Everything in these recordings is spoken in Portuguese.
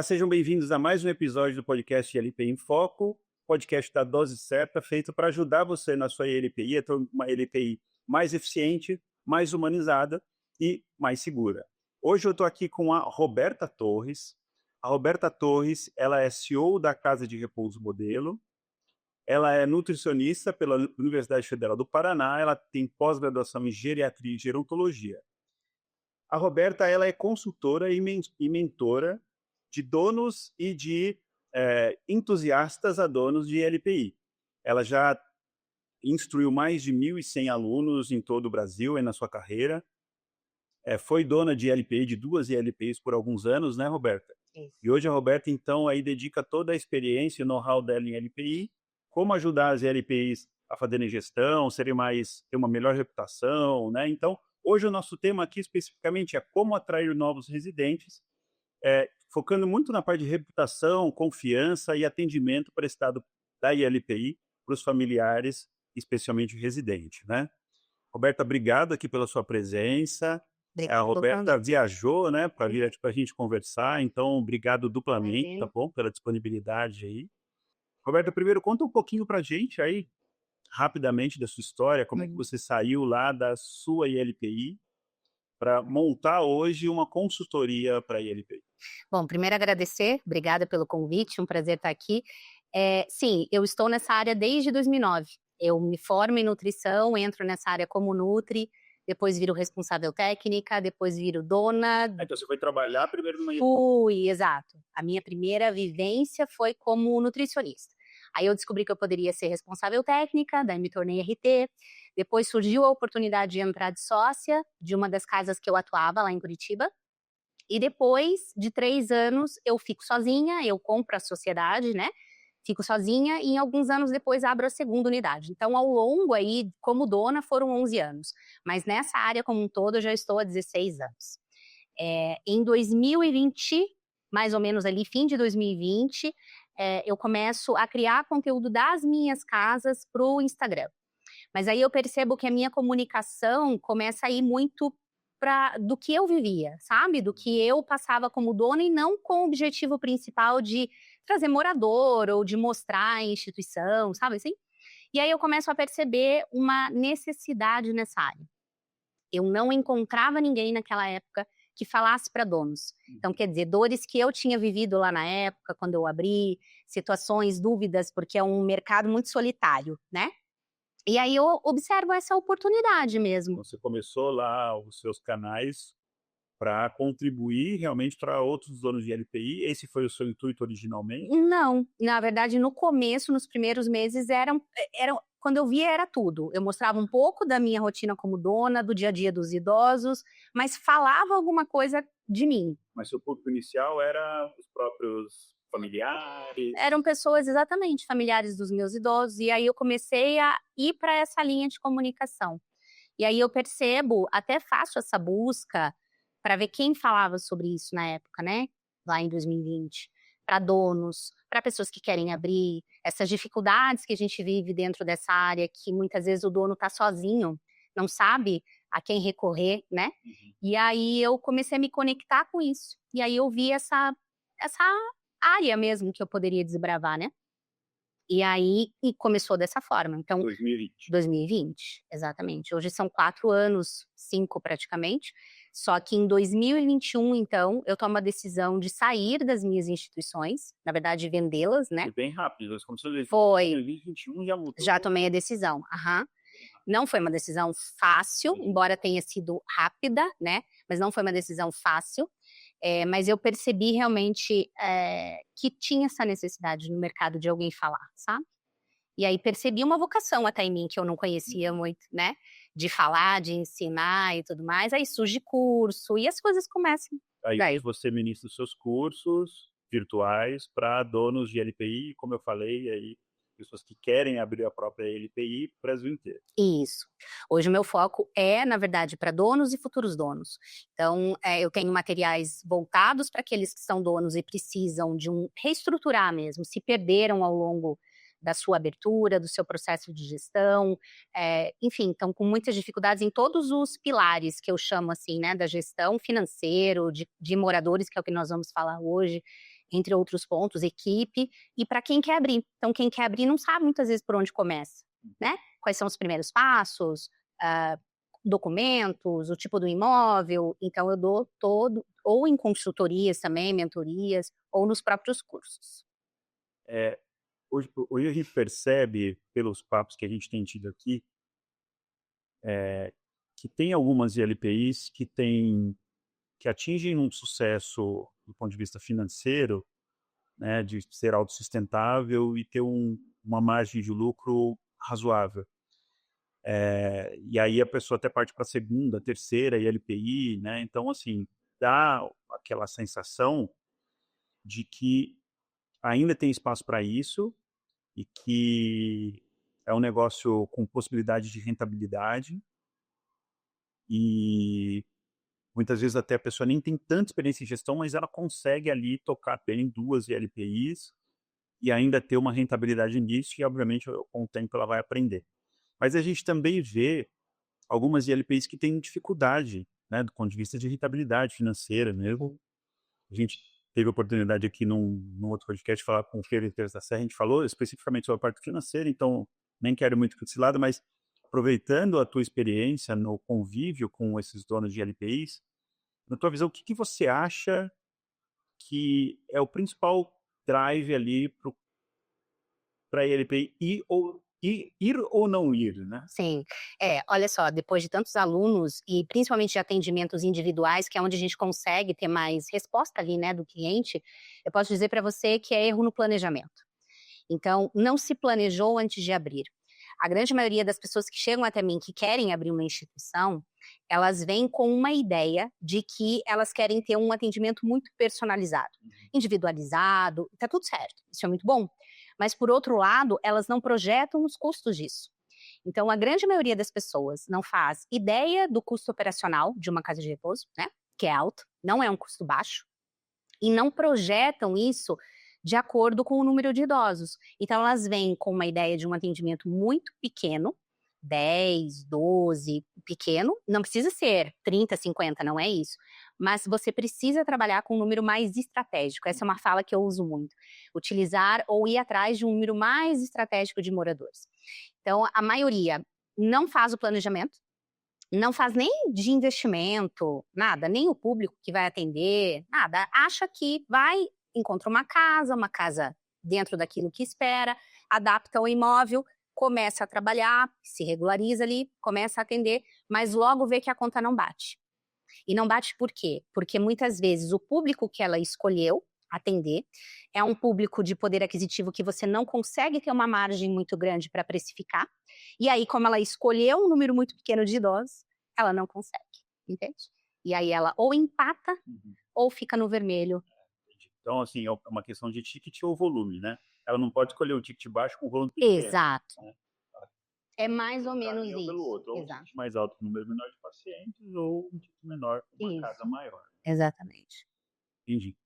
Olá, sejam bem-vindos a mais um episódio do podcast LPI em Foco, podcast da dose certa, feito para ajudar você na sua LPI a ter uma LPI mais eficiente, mais humanizada e mais segura. Hoje eu estou aqui com a Roberta Torres. A Roberta Torres, ela é CEO da Casa de Repouso Modelo, ela é nutricionista pela Universidade Federal do Paraná, ela tem pós-graduação em geriatria e gerontologia. A Roberta, ela é consultora e mentora de donos e de entusiastas a donos de LPI. Ela já instruiu mais de 1.100 alunos em todo o Brasil na sua carreira. Foi dona de LPI, de 2 LPIs por alguns anos, né, Roberta? Isso. E hoje a Roberta, então, aí dedica toda a experiência e know-how dela em LPI, como ajudar as LPIs a fazerem gestão, ter uma melhor reputação, né? Então, hoje o nosso tema aqui especificamente é como atrair novos residentes, focando muito na parte de reputação, confiança e atendimento prestado da ILPI para os familiares, especialmente o residente, né? Roberta, obrigado aqui pela sua presença. A Roberta viajou, né, para vir aqui para a gente conversar, então obrigado duplamente, tá bom, pela disponibilidade aí. Roberta, primeiro conta um pouquinho para a gente aí, rapidamente, da sua história, como é que você saiu lá da sua ILPI para montar hoje uma consultoria para a ILPI. Bom, primeiro agradecer, obrigada pelo convite, um prazer estar aqui. Sim, eu estou nessa área desde 2009. Eu me formo em nutrição, entro nessa área como nutri, depois viro responsável técnica, depois viro dona. Então você foi trabalhar primeiro numa ILPI? Fui, exato. A minha primeira vivência foi como nutricionista. Aí eu descobri que eu poderia ser responsável técnica, daí me tornei RT. Depois surgiu a oportunidade de entrar de sócia de uma das casas que eu atuava lá em Curitiba. E depois de 3 anos eu fico sozinha, eu compro a sociedade, né? Fico sozinha e alguns anos depois abro a segunda unidade. Então, ao longo aí, como dona, foram 11 anos. Mas nessa área como um todo, eu já estou há 16 anos. Em 2020, mais ou menos ali, fim de 2020, eu começo a criar conteúdo das minhas casas para o Instagram. Mas aí eu percebo que a minha comunicação começa a ir muito do que eu vivia, sabe? Do que eu passava como dona e não com o objetivo principal de trazer morador ou de mostrar a instituição, sabe assim? E aí eu começo a perceber uma necessidade nessa área. Eu não encontrava ninguém naquela época que falasse para donos. Então, quer dizer, dores que eu tinha vivido lá na época, quando eu abri, situações, dúvidas, porque é um mercado muito solitário, né? E aí eu observo essa oportunidade mesmo. Você começou lá os seus canais para contribuir realmente para outros donos de LPI. Esse foi o seu intuito originalmente? Não, na verdade, no começo, nos primeiros meses, quando eu via era tudo. Eu mostrava um pouco da minha rotina como dona, do dia a dia dos idosos, mas falava alguma coisa de mim. Mas seu público inicial era os próprios familiares? Eram pessoas, exatamente, familiares dos meus idosos, e aí eu comecei a ir para essa linha de comunicação. E aí eu percebo, até faço essa busca para ver quem falava sobre isso na época, né? Lá em 2020. Para donos, para pessoas que querem abrir, essas dificuldades que a gente vive dentro dessa área, que muitas vezes o dono está sozinho, não sabe a quem recorrer, né? E aí eu comecei a me conectar com isso. E aí eu vi essa área mesmo que eu poderia desbravar, né? E aí, começou dessa forma, então... 2020. 2020, exatamente. Hoje são 4 anos, 5 praticamente, só que em 2021, então, eu tomo a decisão de sair das minhas instituições, na verdade, vendê-las, né? Foi bem rápido, você começou em Foi. 2021 já mudou. Já tomei a decisão, Não foi uma decisão fácil, embora tenha sido rápida, né? Mas não foi uma decisão fácil. Mas eu percebi realmente que tinha essa necessidade no mercado de alguém falar, sabe? E aí percebi uma vocação até em mim que eu não conhecia muito, né? De falar, de ensinar e tudo mais. Aí surge curso e as coisas começam. Aí você ministra os seus cursos virtuais para donos de LPI, como eu falei, aí pessoas que querem abrir a própria LPI para o Brasil inteiro. Isso. Hoje o meu foco na verdade, para donos e futuros donos. Então, eu tenho materiais voltados para aqueles que são donos e precisam de reestruturar mesmo, se perderam ao longo da sua abertura, do seu processo de gestão, enfim, estão com muitas dificuldades em todos os pilares que eu chamo assim, né, da gestão financeiro, de moradores, que é o que nós vamos falar hoje, entre outros pontos, equipe, e para quem quer abrir. Então, quem quer abrir não sabe muitas vezes por onde começa, né? Quais são os primeiros passos, documentos, o tipo do imóvel. Então, eu dou todo, ou em consultorias também, mentorias, ou nos próprios cursos. Hoje a gente percebe, pelos papos que a gente tem tido aqui, que tem algumas ILPIs que atingem um sucesso do ponto de vista financeiro, né, de ser autossustentável e ter uma margem de lucro razoável. E aí a pessoa até parte para a segunda, terceira ILPI, né? Então, assim, dá aquela sensação de que ainda tem espaço para isso e que é um negócio com possibilidade de rentabilidade e muitas vezes até a pessoa nem tem tanta experiência em gestão, mas ela consegue ali tocar bem 2 ILPIs e ainda ter uma rentabilidade nisso e, obviamente, com o tempo ela vai aprender. Mas a gente também vê algumas ILPIs que têm dificuldade, né, do ponto de vista de rentabilidade financeira mesmo. A gente teve a oportunidade aqui num outro podcast de falar com o Feira da Serra, a gente falou especificamente sobre a parte financeira, então nem quero muito para esse lado, mas aproveitando a tua experiência no convívio com esses donos de ILPIs, na tua visão, o que você acha que é o principal drive ali para a ILPI ir ou não ir, né? Sim. Olha só, depois de tantos alunos e principalmente de atendimentos individuais, que é onde a gente consegue ter mais resposta ali, né, do cliente, eu posso dizer para você que é erro no planejamento. Então, não se planejou antes de abrir. A grande maioria das pessoas que chegam até mim, que querem abrir uma instituição, elas vêm com uma ideia de que elas querem ter um atendimento muito personalizado, individualizado, tá tudo certo, isso é muito bom. Mas, por outro lado, elas não projetam os custos disso. Então, a grande maioria das pessoas não faz ideia do custo operacional de uma casa de repouso, né, que é alto, não é um custo baixo, e não projetam isso de acordo com o número de idosos. Então, elas vêm com uma ideia de um atendimento muito pequeno, 10, 12, pequeno, não precisa ser 30, 50, não é isso. Mas você precisa trabalhar com um número mais estratégico. Essa é uma fala que eu uso muito. Utilizar ou ir atrás de um número mais estratégico de moradores. Então, a maioria não faz o planejamento, não faz nem de investimento, nada, nem o público que vai atender, nada. Acha que vai, encontra uma casa dentro daquilo que espera, adapta o imóvel, começa a trabalhar, se regulariza ali, começa a atender, mas logo vê que a conta não bate. E não bate por quê? Porque muitas vezes o público que ela escolheu atender é um público de poder aquisitivo que você não consegue ter uma margem muito grande para precificar. E aí, como ela escolheu um número muito pequeno de idosos, ela não consegue, entende? E aí ela ou empata ou fica no vermelho. Então, assim, é uma questão de ticket ou volume, né? Ela não pode escolher um ticket baixo com volume pequeno. Exato. Né? É mais ou menos Pelo isso. outro, ou um Exato. ticket mais alto com um número menor de pacientes, ou um ticket menor com uma casa maior. Exatamente. Entendi.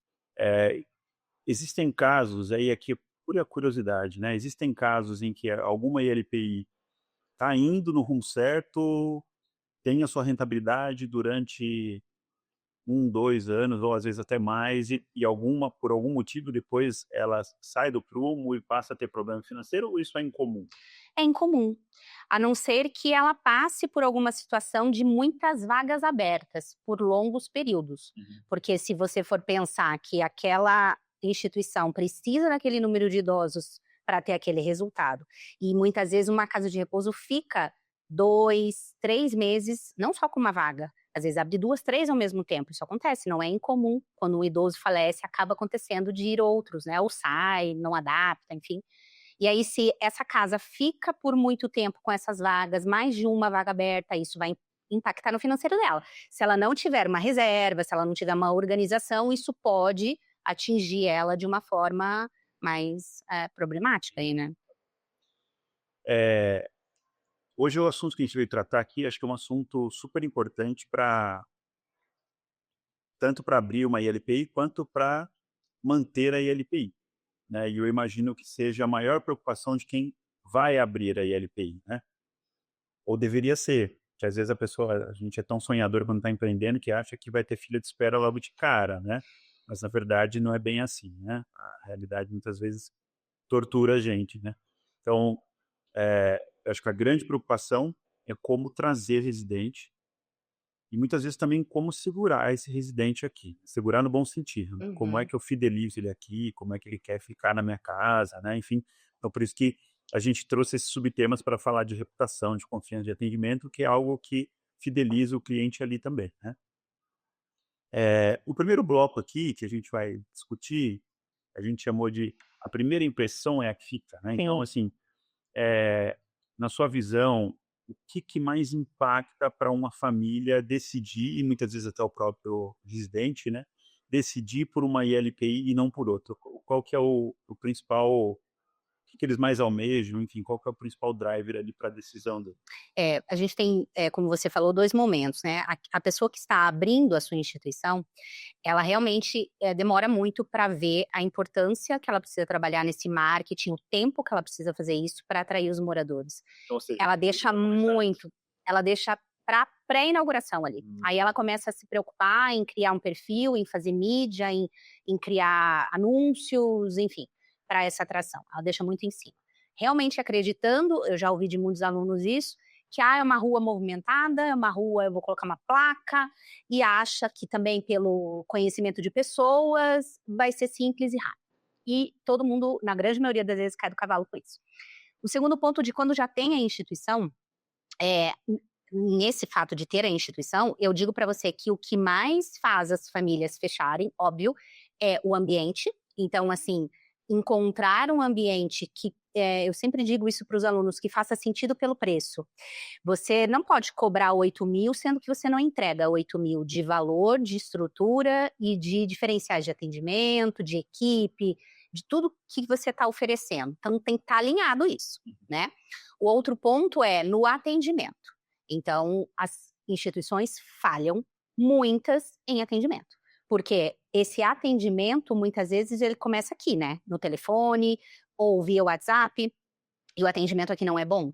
Existem casos, aí aqui é pura curiosidade, né? Existem casos em que alguma ILPI está indo no rumo certo, tem a sua rentabilidade durante 1, 2 anos, ou às vezes até mais, e por algum motivo depois ela sai do prumo e passa a ter problema financeiro, ou isso é incomum? É incomum, a não ser que ela passe por alguma situação de muitas vagas abertas por longos períodos. Porque se você for pensar que aquela instituição precisa daquele número de idosos para ter aquele resultado, e muitas vezes uma casa de repouso fica 2, 3 meses, não só com uma vaga, às vezes abre 2, 3 ao mesmo tempo, isso acontece, não é incomum, quando um idoso falece, acaba acontecendo de ir outros, né, ou sai, não adapta, enfim. E aí, se essa casa fica por muito tempo com essas vagas, mais de uma vaga aberta, isso vai impactar no financeiro dela. Se ela não tiver uma reserva, se ela não tiver uma organização, isso pode atingir ela de uma forma mais problemática aí, né? Hoje o assunto que a gente veio tratar aqui, acho que é um assunto super importante tanto para abrir uma ILPI quanto para manter a ILPI. Né? E eu imagino que seja a maior preocupação de quem vai abrir a ILPI, né? Ou deveria ser, que às vezes a gente é tão sonhador quando está empreendendo que acha que vai ter fila de espera logo de cara, né? Mas, na verdade, não é bem assim, né? A realidade, muitas vezes, tortura a gente, né? Então, eu acho que a grande preocupação é como trazer residente e, muitas vezes, também como segurar esse residente aqui. Segurar no bom sentido, né? Como é Uhum. que eu fidelizo ele aqui, como é que ele quer ficar na minha casa, né? Enfim, então, por isso que a gente trouxe esses subtemas para falar de reputação, de confiança, de atendimento, que é algo que fideliza o cliente ali também, né? O primeiro bloco aqui que a gente vai discutir, a gente chamou de a primeira impressão é a que fica, né? Então, Sim. assim, na sua visão, o que mais impacta para uma família decidir, e muitas vezes até o próprio residente, né, decidir por uma ILPI e não por outra? Qual que é o principal, o que eles mais almejam, enfim, qual que é o principal driver ali para a decisão do... A gente tem, como você falou, 2 momentos, né. A pessoa que está abrindo a sua instituição, ela realmente, demora muito para ver a importância que ela precisa trabalhar nesse marketing, o tempo que ela precisa fazer isso para atrair os moradores. Então, ou seja, Ela deixa muito, ela deixa para pré-inauguração ali. Aí ela começa a se preocupar em criar um perfil, em fazer mídia, em criar anúncios, enfim, para essa atração. Ela deixa muito em cima. Realmente acreditando, eu já ouvi de muitos alunos isso, que é uma rua movimentada, é uma rua, eu vou colocar uma placa, e acha que também pelo conhecimento de pessoas vai ser simples e rápido. E todo mundo, na grande maioria das vezes, cai do cavalo com isso. O segundo ponto de quando já tem a instituição, nesse fato de ter a instituição, eu digo para você que o que mais faz as famílias fecharem, óbvio, é o ambiente. Então, assim, encontrar um ambiente que, eu sempre digo isso para os alunos, que faça sentido pelo preço. Você não pode cobrar 8.000, sendo que você não entrega 8.000 de valor, de estrutura e de diferenciais de atendimento, de equipe, de tudo que você está oferecendo. Então tem que estar alinhado isso, né. O outro ponto é no atendimento. Então as instituições falham, muitas, em atendimento, porque esse atendimento, muitas vezes, ele começa aqui, né, no telefone ou via WhatsApp, e o atendimento aqui não é bom.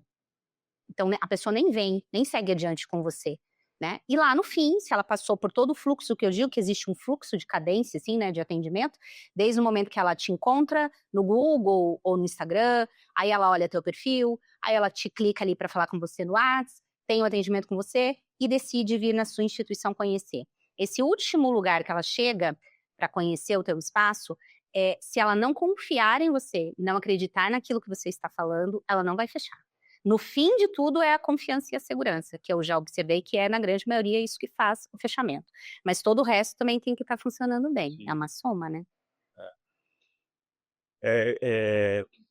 Então, né, a pessoa nem vem, nem segue adiante com você, né. E lá no fim, se ela passou por todo o fluxo, que eu digo que existe um fluxo de cadência, assim, né, de atendimento, desde o momento que ela te encontra no Google ou no Instagram, aí ela olha teu perfil, aí ela te clica ali para falar com você no Whats, tem o atendimento com você e decide vir na sua instituição conhecer. Esse último lugar que ela chega para conhecer o teu espaço, se ela não confiar em você, não acreditar naquilo que você está falando, ela não vai fechar. No fim de tudo é a confiança e a segurança, que eu já observei que é, na grande maioria, isso que faz o fechamento. Mas todo o resto também tem que estar funcionando bem, Sim. é uma soma, né.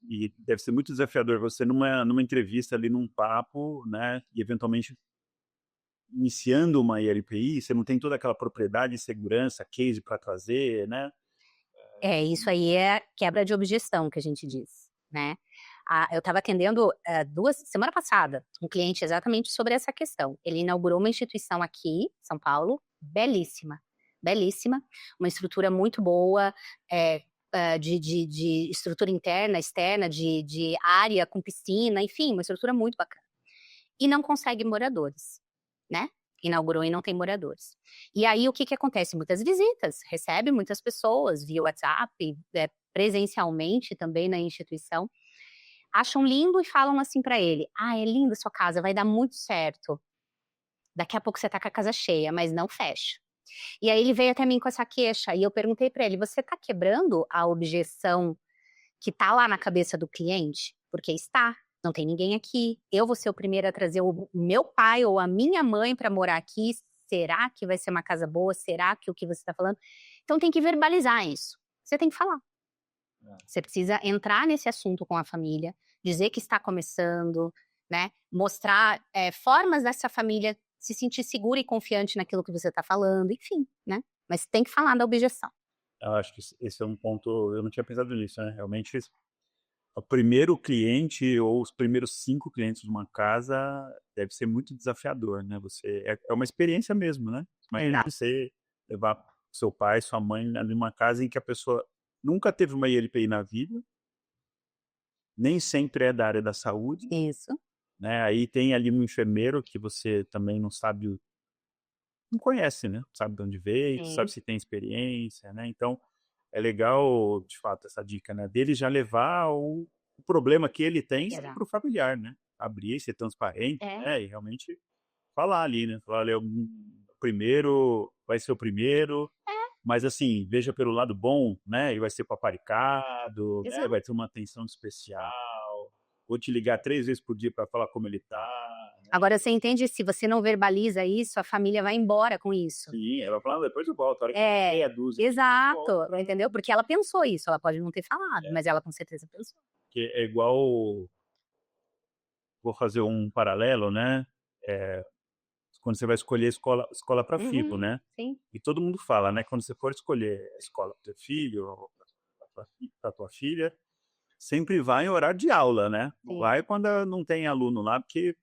E deve ser muito desafiador você numa entrevista ali, num papo, né, e eventualmente iniciando uma ILPI, você não tem toda aquela propriedade, segurança, case para trazer, né? Isso aí é quebra de objeção que a gente diz, né. Eu estava atendendo, semana passada, um cliente exatamente sobre essa questão. Ele inaugurou uma instituição aqui, São Paulo, belíssima, belíssima, uma estrutura muito boa, de estrutura interna, externa, de área com piscina, enfim, uma estrutura muito bacana. E não consegue moradores, né. Inaugurou e não tem moradores. E aí o que que acontece? Muitas visitas, recebe muitas pessoas via WhatsApp, presencialmente também na instituição, acham lindo e falam assim para ele: "Ah, é linda a sua casa, vai dar muito certo. Daqui a pouco você tá com a casa cheia", mas não fecha. E aí ele veio até mim com essa queixa e eu perguntei para ele: "Você tá quebrando a objeção que tá lá na cabeça do cliente? Porque está, não tem ninguém aqui, eu vou ser o primeiro a trazer o meu pai ou a minha mãe para morar aqui, será que vai ser uma casa boa? Será que o que você está falando?" Então tem que verbalizar isso, você tem que falar. Você precisa entrar nesse assunto com a família, dizer que está começando, né, mostrar, formas dessa família se sentir segura e confiante naquilo que você está falando, enfim, né, mas tem que falar da objeção. Eu acho que esse é um ponto, eu não tinha pensado nisso, né? Realmente, o primeiro cliente ou os primeiros 5 clientes de uma casa deve ser muito desafiador, né? É uma experiência mesmo, né? Imagina Exato. você levar seu pai, sua mãe numa casa em que a pessoa nunca teve uma ILPI na vida, nem sempre é da área da saúde, Isso. né? Aí tem ali um enfermeiro que você também não sabe não conhece, né? Sabe de onde veio, sabe se tem experiência, né? Então, é legal, de fato, essa dica, né? Dele já levar o problema que ele tem Exato. para o familiar, né? Abrir, ser transparente, É. né? E realmente falar ali, né? Falar, olha, o primeiro vai ser o primeiro, mas assim, veja pelo lado bom, né? E vai ser paparicado, né? Exato. Vai ter uma atenção especial. Vou te ligar 3 vezes por dia para falar como ele tá. Agora você entende, se você não verbaliza isso, a família vai embora com isso. Sim, ela vai falar, depois eu volto, a hora que É, meia dúzia. exato, entendeu? Porque ela pensou isso, ela pode não ter falado, mas ela com certeza pensou. Que é igual, vou fazer um paralelo, né? Quando você vai escolher escola para filho, né? Sim. E todo mundo fala, né? Quando você for escolher a escola para teu filho ou para tua filha, sempre vai em horário de aula, né? Não Sim. vai quando não tem aluno lá, porque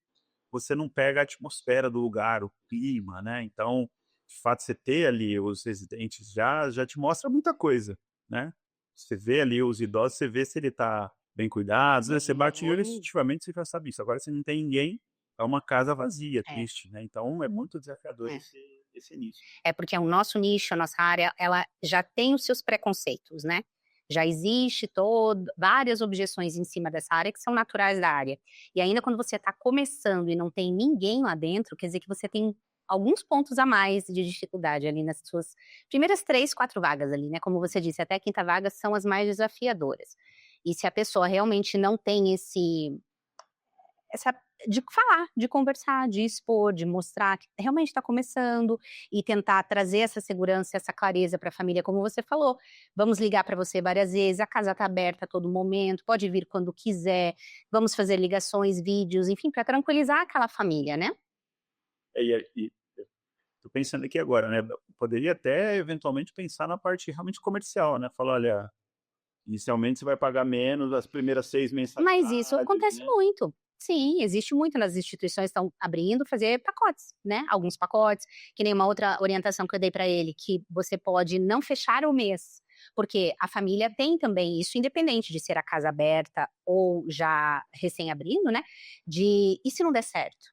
você não pega a atmosfera do lugar, o clima, né? Então, de fato, você ter ali os residentes já te mostra muita coisa, né? Você vê ali os idosos, você vê se ele está bem cuidado, né? Você bate o olho instintivamente, você já sabe isso. Agora, se não tem ninguém, é uma casa vazia, triste, né? Então, é muito desafiador esse início. É porque o nosso nicho, a nossa área, ela já tem os seus preconceitos, né? Já existe várias objeções em cima dessa área que são naturais da área. E ainda quando você está começando e não tem ninguém lá dentro, quer dizer que você tem alguns pontos a mais de dificuldade ali nas suas primeiras 3, 4 vagas ali, né? Como você disse, até a 5ª vaga são as mais desafiadoras. E se a pessoa realmente não tem essa de falar, de conversar, de expor, de mostrar que realmente está começando e tentar trazer essa segurança, essa clareza para a família, como você falou. Vamos ligar para você várias vezes, a casa está aberta a todo momento, pode vir quando quiser, vamos fazer ligações, vídeos, enfim, para tranquilizar aquela família, né? Tô pensando aqui agora, né? Poderia até eventualmente pensar na parte realmente comercial, né? Falar, olha, inicialmente você vai pagar menos as primeiras 6 mensalidades. Mas isso acontece muito. Sim, existe muito nas instituições, estão abrindo, fazer pacotes, né? Alguns pacotes, que nem uma outra orientação que eu dei para ele, que você pode não fechar o mês, porque a família tem também isso, independente de ser a casa aberta ou já recém-abrindo, né? E se não der certo?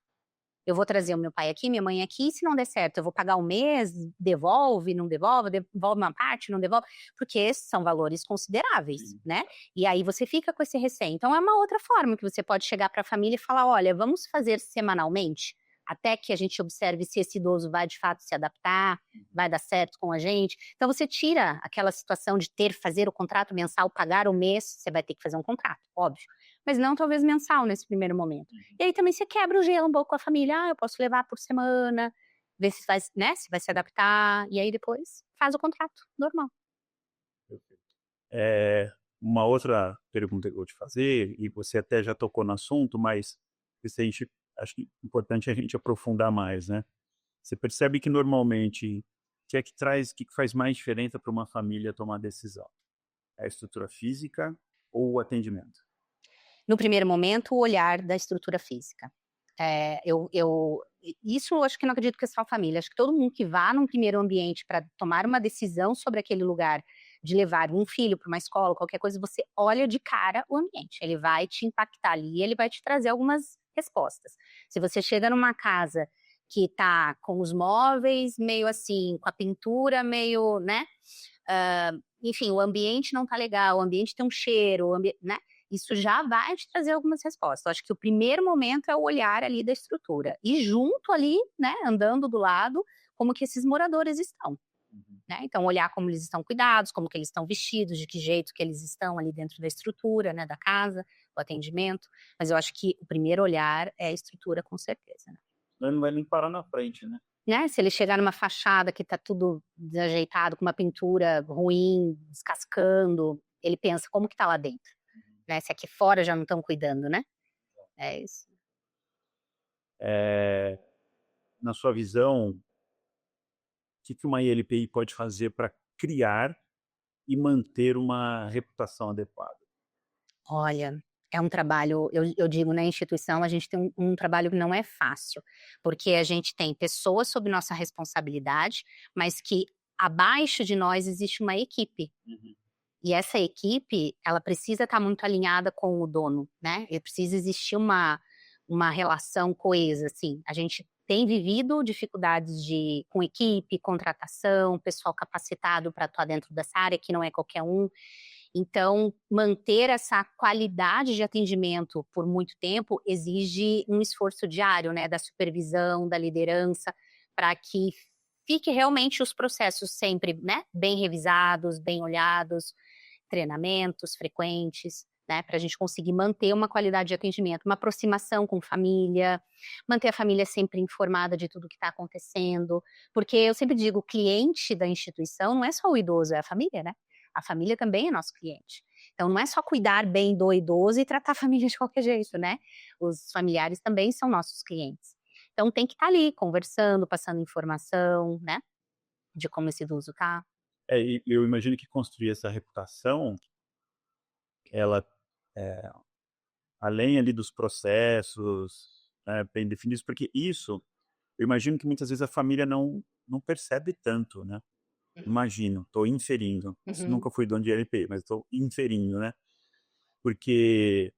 Eu vou trazer o meu pai aqui, minha mãe aqui, e se não der certo, eu vou pagar um mês, devolve, não devolve, devolve uma parte, não devolve, porque esses são valores consideráveis, né? E aí você fica com esse receio. Então é uma outra forma que você pode chegar para a família e falar, olha, vamos fazer semanalmente, até que a gente observe se esse idoso vai de fato se adaptar, vai dar certo com a gente. Então você tira aquela situação de fazer o contrato mensal, pagar o mês, você vai ter que fazer um contrato, óbvio. Mas não talvez mensal nesse primeiro momento. E aí também você quebra o gelo um pouco com a família, eu posso levar por semana, ver se vai, né, se vai se adaptar, e aí depois faz o contrato normal. Uma outra pergunta que eu vou te fazer, e você até já tocou no assunto, mas acho que é importante a gente aprofundar mais, né? Você percebe que normalmente, o que faz mais diferença para uma família tomar decisão? É a estrutura física ou o atendimento? No primeiro momento, o olhar da estrutura física. Isso eu acho que não acredito que é só a família, acho que todo mundo que vá num primeiro ambiente para tomar uma decisão sobre aquele lugar, de levar um filho para uma escola, qualquer coisa, você olha de cara o ambiente, ele vai te impactar ali, ele vai te trazer algumas respostas. Se você chega numa casa que tá com os móveis meio assim, com a pintura meio, né, enfim, o ambiente não tá legal, o ambiente tem um cheiro, né, isso já vai te trazer algumas respostas. Eu acho que o primeiro momento é o olhar ali da estrutura. E junto ali, né, andando do lado, como que esses moradores estão. Né? Então, olhar como eles estão cuidados, como que eles estão vestidos, de que jeito que eles estão ali dentro da estrutura, né, da casa, o atendimento. Mas eu acho que o primeiro olhar é a estrutura, com certeza. Né? Não vai nem parar na frente, né? Se ele chegar numa fachada que está tudo desajeitado, com uma pintura ruim, descascando, ele pensa, como que está lá dentro? Né? Se aqui fora já não estão cuidando, né? É isso. Na sua visão, o que uma ILPI pode fazer para criar e manter uma reputação adequada? Olha, é um trabalho, eu digo, na instituição, a gente tem um trabalho que não é fácil, porque a gente tem pessoas sob nossa responsabilidade, mas que abaixo de nós existe uma equipe. E essa equipe, ela precisa estar muito alinhada com o dono, né? E precisa existir uma relação coesa, assim. A gente tem vivido dificuldades com equipe, contratação, pessoal capacitado para atuar dentro dessa área, que não é qualquer um. Então, manter essa qualidade de atendimento por muito tempo exige um esforço diário, né, da supervisão, da liderança, para que fique realmente os processos sempre, né, bem revisados, bem olhados, treinamentos frequentes, né, para a gente conseguir manter uma qualidade de atendimento, uma aproximação com família, manter a família sempre informada de tudo que está acontecendo, porque eu sempre digo, o cliente da instituição não é só o idoso, é a família, né? A família também é nosso cliente. Então, não é só cuidar bem do idoso e tratar a família de qualquer jeito, né? Os familiares também são nossos clientes. Então, tem que estar ali, conversando, passando informação, né? De como esse idoso tá. E eu imagino que construir essa reputação, ela, além ali dos processos, né, bem definidos, porque isso, eu imagino que muitas vezes a família não percebe tanto, né? Imagino, estou inferindo. Nunca fui dono de LP, mas estou inferindo, né? Porque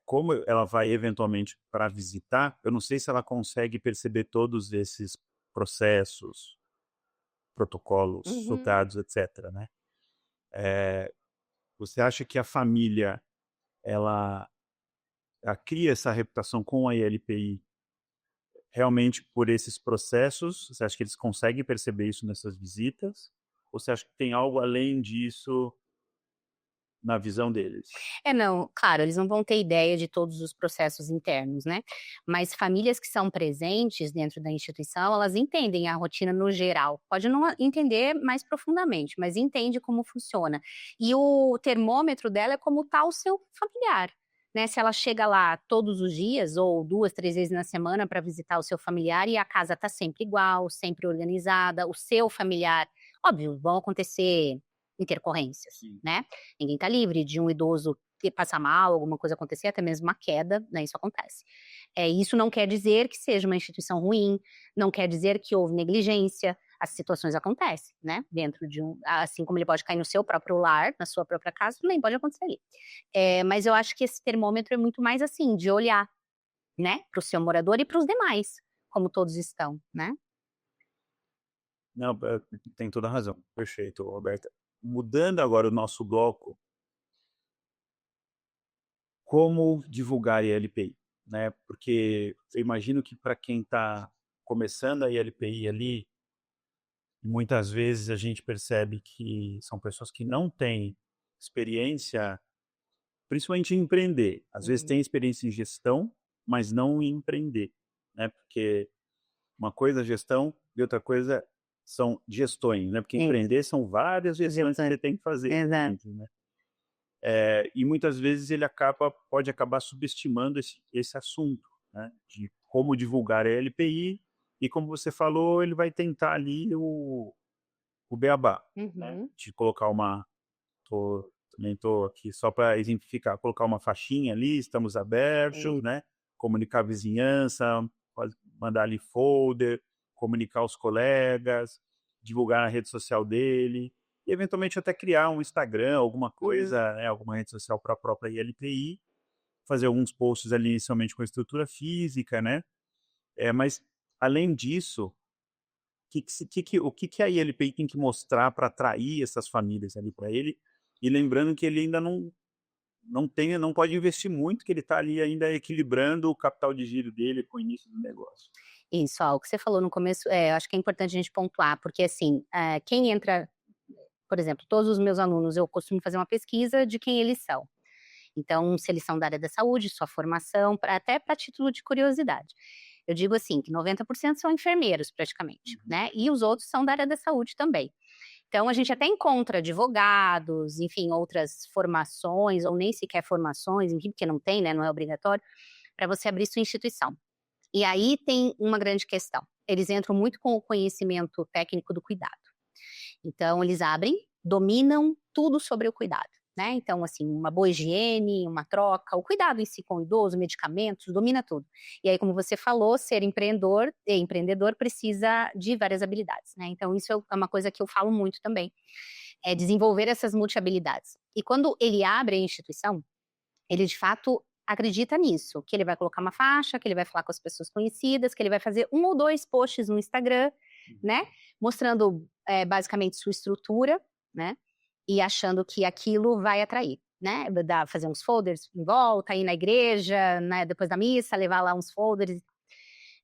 como ela vai eventualmente para visitar, eu não sei se ela consegue perceber todos esses processos, protocolos, dados, etc, né? Você acha que a família, ela cria essa reputação com a ILPI realmente por esses processos? Você acha que eles conseguem perceber isso nessas visitas? Ou você acha que tem algo além disso na visão deles? Não, claro, eles não vão ter ideia de todos os processos internos, né? Mas famílias que são presentes dentro da instituição, elas entendem a rotina no geral. Pode não entender mais profundamente, mas entende como funciona. E o termômetro dela é como está o seu familiar. Né, se ela chega lá todos os dias, ou 2, 3 vezes na semana para visitar o seu familiar, e a casa está sempre igual, sempre organizada, o seu familiar, óbvio, vão acontecer intercorrências, né? Ninguém está livre de um idoso passar mal, alguma coisa acontecer, até mesmo uma queda, né? Isso acontece. Isso não quer dizer que seja uma instituição ruim, não quer dizer que houve negligência. As situações acontecem, né? Dentro de assim como ele pode cair no seu próprio lar, na sua própria casa, também pode acontecer ali. Mas eu acho que esse termômetro é muito mais assim, de olhar, né? Para o seu morador e para os demais, como todos estão, né? Não, tem toda a razão. Perfeito, Roberta. Mudando agora o nosso bloco, como divulgar a ILPI, né? Porque eu imagino que para quem está começando a ILPI ali, muitas vezes a gente percebe que são pessoas que não têm experiência, principalmente em empreender. Às vezes tem experiência em gestão, mas não em empreender, né? Porque uma coisa é gestão e outra coisa são gestões, né? Porque empreender são várias gestões que você tem que fazer. Exato. Né? E muitas vezes ele pode acabar subestimando esse assunto, né? De como divulgar a LPI, e como você falou, ele vai tentar ali o beabá, né? De colocar também estou aqui só para exemplificar, colocar uma faixinha ali, estamos abertos, né? Comunicar a vizinhança, mandar ali folder, comunicar aos colegas, divulgar na rede social dele, e eventualmente até criar um Instagram, alguma coisa, né, alguma rede social para a própria ILPI, fazer alguns posts ali inicialmente com a estrutura física, né? Mas, além disso, o que a ILPI tem que mostrar para atrair essas famílias ali para ele? E lembrando que ele ainda não pode investir muito, que ele está ali ainda equilibrando o capital de giro dele com o início do negócio. Isso, o que você falou no começo, eu acho que é importante a gente pontuar, porque assim, quem entra, por exemplo, todos os meus alunos, eu costumo fazer uma pesquisa de quem eles são. Então, se eles são da área da saúde, sua formação, até para título de curiosidade. Eu digo assim, que 90% são enfermeiros, praticamente, né? E os outros são da área da saúde também. Então, a gente até encontra advogados, enfim, outras formações, ou nem sequer formações, enfim, porque não tem, né? Não é obrigatório, para você abrir sua instituição. E aí tem uma grande questão. Eles entram muito com o conhecimento técnico do cuidado. Então, eles abrem, dominam tudo sobre o cuidado, né? Então, assim, uma boa higiene, uma troca, o cuidado em si com o idoso, medicamentos, domina tudo. E aí, como você falou, ser empreendedor precisa de várias habilidades, né? Então, isso é uma coisa que eu falo muito também, desenvolver essas multi-habilidades. E quando ele abre a instituição, ele, de fato, acredita nisso, que ele vai colocar uma faixa, que ele vai falar com as pessoas conhecidas, que ele vai fazer 1 ou 2 posts no Instagram, né, mostrando basicamente sua estrutura, né, e achando que aquilo vai atrair, né, fazer uns folders em volta, ir na igreja, né, depois da missa, levar lá uns folders,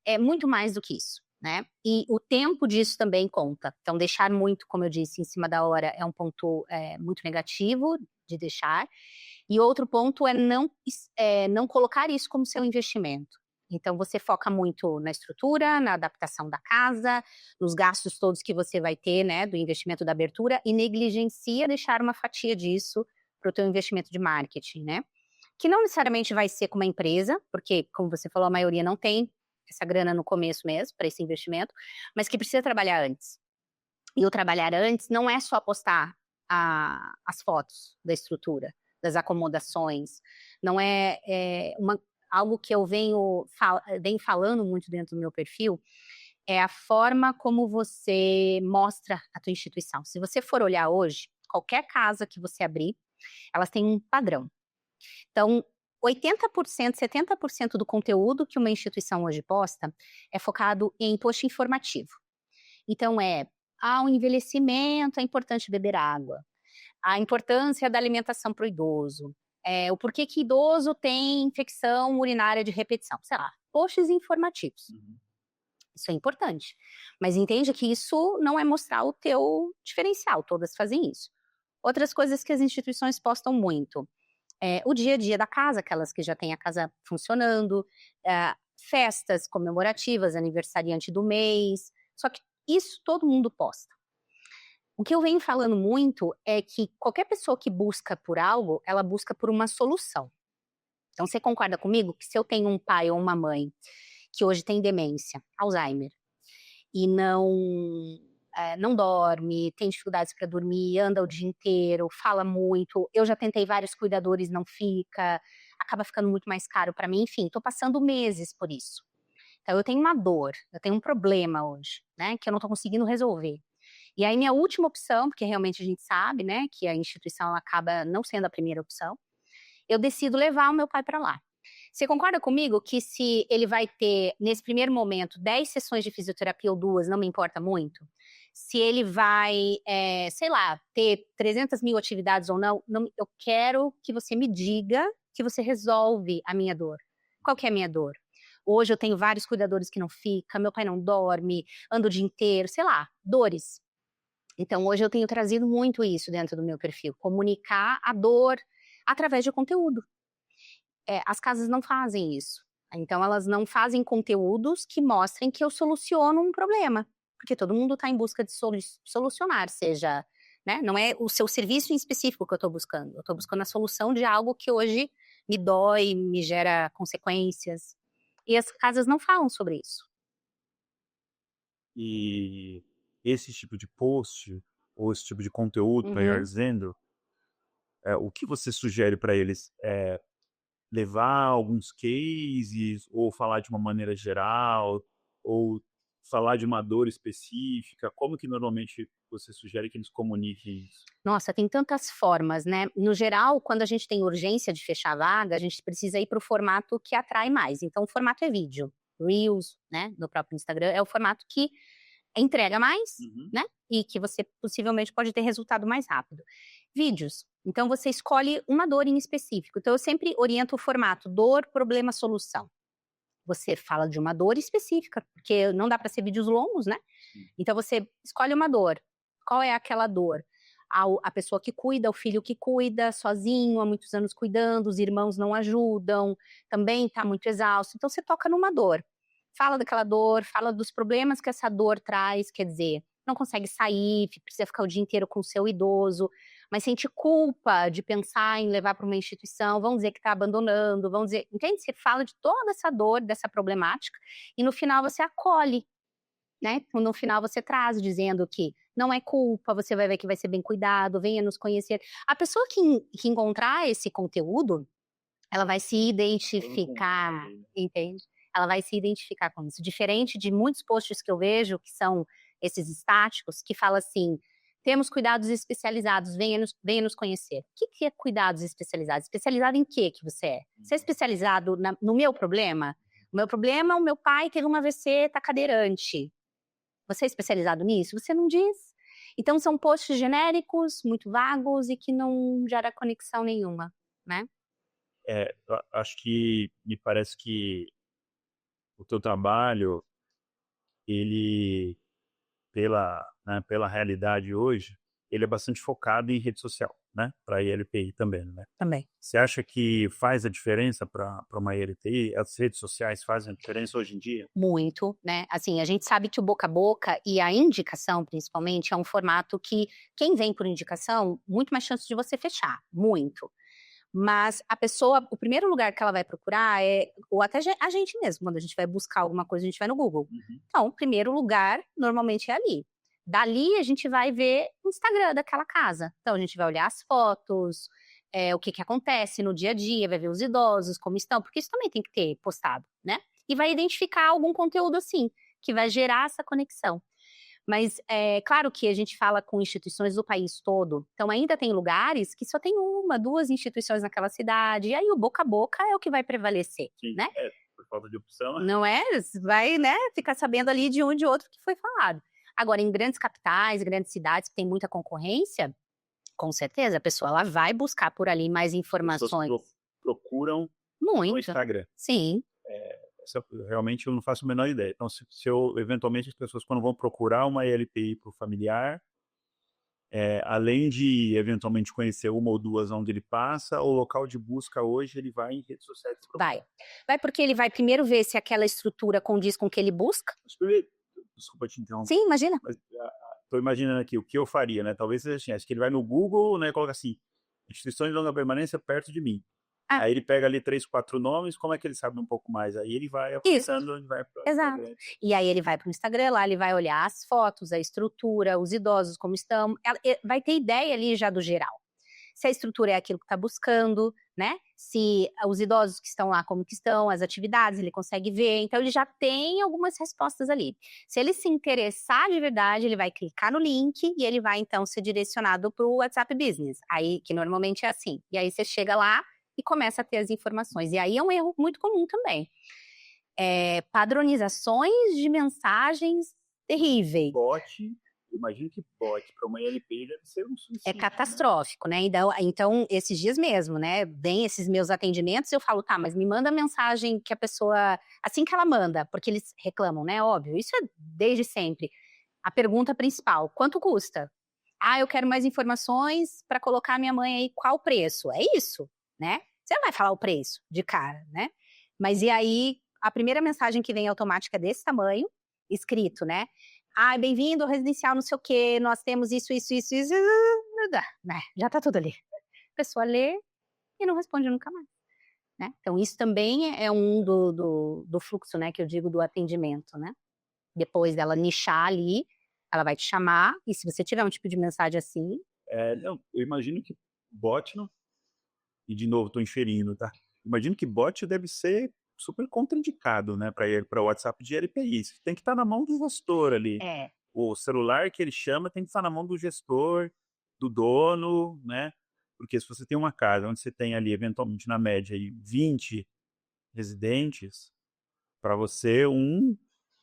é muito mais do que isso, né, e o tempo disso também conta, então deixar muito, como eu disse, em cima da hora é um ponto muito negativo de deixar, e outro ponto é não colocar isso como seu investimento. Então você foca muito na estrutura, na adaptação da casa, nos gastos todos que você vai ter, né, do investimento da abertura, e negligencia deixar uma fatia disso para o teu investimento de marketing, né? Que não necessariamente vai ser com uma empresa, porque, como você falou, a maioria não tem essa grana no começo mesmo, para esse investimento, mas que precisa trabalhar antes. E o trabalhar antes não é só postar as fotos da estrutura, das acomodações, não algo que eu venho falando muito dentro do meu perfil, é a forma como você mostra a tua instituição. Se você for olhar hoje, qualquer casa que você abrir, elas têm um padrão. Então, 80%, 70% do conteúdo que uma instituição hoje posta é focado em post informativo. Então, o envelhecimento, é importante beber água, a importância da alimentação para o idoso, o porquê que idoso tem infecção urinária de repetição, sei lá, posts informativos. Isso é importante, mas entende que isso não é mostrar o teu diferencial, todas fazem isso. Outras coisas que as instituições postam muito, o dia a dia da casa, aquelas que já têm a casa funcionando, festas comemorativas, aniversariante do mês, só que isso todo mundo posta. O que eu venho falando muito é que qualquer pessoa que busca por algo, ela busca por uma solução. Então, você concorda comigo que se eu tenho um pai ou uma mãe que hoje tem demência, Alzheimer, e não dorme, tem dificuldades para dormir, anda o dia inteiro, fala muito, eu já tentei vários cuidadores, não fica, acaba ficando muito mais caro para mim, enfim, estou passando meses por isso. Então, eu tenho uma dor, eu tenho um problema hoje, né, que eu não estou conseguindo resolver. E aí minha última opção, porque realmente a gente sabe, né, que a instituição ela acaba não sendo a primeira opção, eu decido levar o meu pai para lá. Você concorda comigo que se ele vai ter, nesse primeiro momento, 10 sessões de fisioterapia ou 2, não me importa muito? Se ele vai, sei lá, ter 300 mil atividades ou não, eu quero que você me diga que você resolve a minha dor. Qual que é a minha dor? Hoje eu tenho vários cuidadores que não ficam, meu pai não dorme, anda o dia inteiro, sei lá, dores. Então, hoje eu tenho trazido muito isso dentro do meu perfil, comunicar a dor através de conteúdo. As casas não fazem isso. Então, elas não fazem conteúdos que mostrem que eu soluciono um problema, porque todo mundo está em busca de solucionar, seja, né, não é o seu serviço em específico que eu estou buscando, eu estou buscando a solução de algo que hoje me dói, me gera consequências, e as casas não falam sobre isso. E esse tipo de post, ou esse tipo de conteúdo, melhor dizendo, o que você sugere para eles? Levar alguns cases, ou falar de uma maneira geral, ou falar de uma dor específica? Como que normalmente você sugere que eles comuniquem isso? Nossa, tem tantas formas, né? No geral, quando a gente tem urgência de fechar a vaga, a gente precisa ir para o formato que atrai mais. Então, o formato é vídeo. Reels, né, no próprio Instagram, é o formato que entrega mais, né? E que você possivelmente pode ter resultado mais rápido. Vídeos. Então, você escolhe uma dor em específico. Então, eu sempre oriento o formato dor, problema, solução. Você fala de uma dor específica, porque não dá para ser vídeos longos, né? Então, você escolhe uma dor. Qual é aquela dor? A pessoa que cuida, o filho que cuida, sozinho, há muitos anos cuidando, os irmãos não ajudam, também está muito exausto. Então, você toca numa dor. Fala daquela dor, fala dos problemas que essa dor traz, quer dizer, não consegue sair, precisa ficar o dia inteiro com o seu idoso, mas sente culpa de pensar em levar para uma instituição, vão dizer que está abandonando, vão dizer, entende? Você fala de toda essa dor, dessa problemática, e no final você acolhe, né? No final você traz, dizendo que não é culpa, você vai ver que vai ser bem cuidado, venha nos conhecer. A pessoa que encontrar esse conteúdo, ela vai se identificar, entende? Ela vai se identificar com isso. Diferente de muitos posts que eu vejo, que são esses estáticos, que fala assim, Temos cuidados especializados, venha nos conhecer. O que é cuidados especializados? Especializado em quê que você é? Você é especializado no meu problema? O meu problema, o meu pai teve uma AVC, tá cadeirante. Você é especializado nisso? Você não diz. Então, são posts genéricos, muito vagos e que não gera conexão nenhuma, né? Acho que me parece que o teu trabalho, ele, pela realidade hoje, ele é bastante focado em rede social, né? Para a ILPI também, né? Também. Você acha que faz a diferença para uma ILPI? As redes sociais fazem a diferença hoje em dia? Muito, né? Assim, a gente sabe que o boca a boca e a indicação, principalmente, é um formato que quem vem por indicação, muito mais chance de você fechar, muito. Mas a pessoa, o primeiro lugar que ela vai procurar ou até a gente mesmo, quando a gente vai buscar alguma coisa, a gente vai no Google. Então, o primeiro lugar, normalmente, é ali. Dali, a gente vai ver o Instagram daquela casa. Então, a gente vai olhar as fotos, o que acontece no dia a dia, vai ver os idosos, como estão, porque isso também tem que ter postado, né? E vai identificar algum conteúdo assim, que vai gerar essa conexão. Mas é claro que a gente fala com instituições do país todo, então ainda tem lugares que só tem 1, 2 instituições naquela cidade, e aí o boca a boca é o que vai prevalecer, Sim, né? por falta de opção. Não é? Vai, né, ficar sabendo ali de um e de outro que foi falado. Agora, em grandes capitais, grandes cidades que tem muita concorrência, com certeza a pessoa ela vai buscar por ali mais informações. As pessoas procuram Muito. no Instagram. Sim. Realmente eu não faço a menor ideia. Então, se eu, eventualmente, as pessoas quando vão procurar uma ILPI para o familiar, além de eventualmente conhecer 1 ou 2 onde ele passa, o local de busca hoje ele vai em redes sociais. Vai porque ele vai primeiro ver se aquela estrutura condiz com o que ele busca. Desculpa te interromper. Sim, imagina. Estou imaginando aqui o que eu faria, né? Talvez seja assim, acho que ele vai no Google, né? Coloca assim, instituições de longa permanência perto de mim. Aí ele pega ali 3, 4 nomes, como é que ele sabe um pouco mais? Aí ele vai avançando, ele vai para o Exato. Instagram. E aí ele vai para o Instagram, lá ele vai olhar as fotos, a estrutura, os idosos como estão, vai ter ideia ali já do geral. Se a estrutura é aquilo que está buscando, né? Se os idosos que estão lá como que estão, as atividades, ele consegue ver, então ele já tem algumas respostas ali. Se ele se interessar de verdade, ele vai clicar no link e ele vai então ser direcionado para o WhatsApp Business, aí que normalmente é assim. E aí você chega lá e começa a ter as informações. E aí é um erro muito comum também. Padronizações de mensagens terríveis. Imagino que bot para uma ILPI deve ser um suicídio. É catastrófico, né? Então, esses dias mesmo, né? Vem esses meus atendimentos e eu falo, tá, mas me manda a mensagem que a pessoa, assim que ela manda, porque eles reclamam, né? Óbvio, isso é desde sempre. A pergunta principal, quanto custa? Eu quero mais informações para colocar minha mãe aí, qual o preço? É isso, né? Você não vai falar o preço de cara, né? Mas e aí, a primeira mensagem que vem automática desse tamanho, escrito, né? Bem-vindo ao residencial não sei o quê, nós temos isso, né? Já tá tudo ali. A pessoa lê e não responde nunca mais, né? Então, isso também é um do fluxo, né, que eu digo do atendimento, né? Depois dela nichar ali, ela vai te chamar, e se você tiver um tipo de mensagem assim... eu imagino que bot não... E, de novo, estou inferindo, tá? Imagino que bot deve ser super contraindicado, né, para o WhatsApp de ILPI. Tem que estar na mão do gestor ali. O celular que ele chama tem que estar na mão do gestor, do dono, né? Porque se você tem uma casa onde você tem ali, eventualmente, na média, aí, 20 residentes, para você, um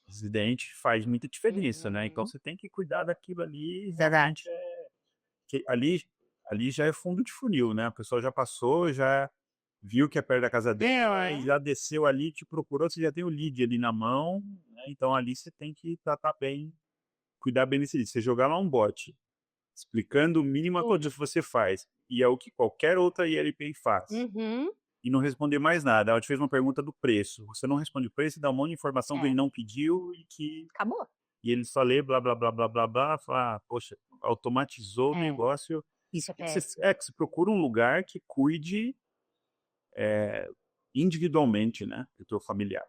residente faz muita diferença, né? Então, você tem que cuidar daquilo ali. Verdade. Ali já é fundo de funil, né? A pessoa já passou, já viu que é perto da casa dela, e já desceu ali, te procurou, você já tem o lead ali na mão, né? Então ali você tem que tratar bem, cuidar bem desse lead. Você jogar lá um bot, explicando o mínimo a coisa que você faz, e é o que qualquer outra ILPI faz, e não responder mais nada. Ela te fez uma pergunta do preço, você não responde o preço e dá um monte de informação que ele não pediu e que... Acabou. E ele só lê blá, blá, blá, blá, blá, blá, fala, poxa, automatizou o negócio. Isso é péssimo. Que você procura um lugar que cuide individualmente, né, do teu familiar.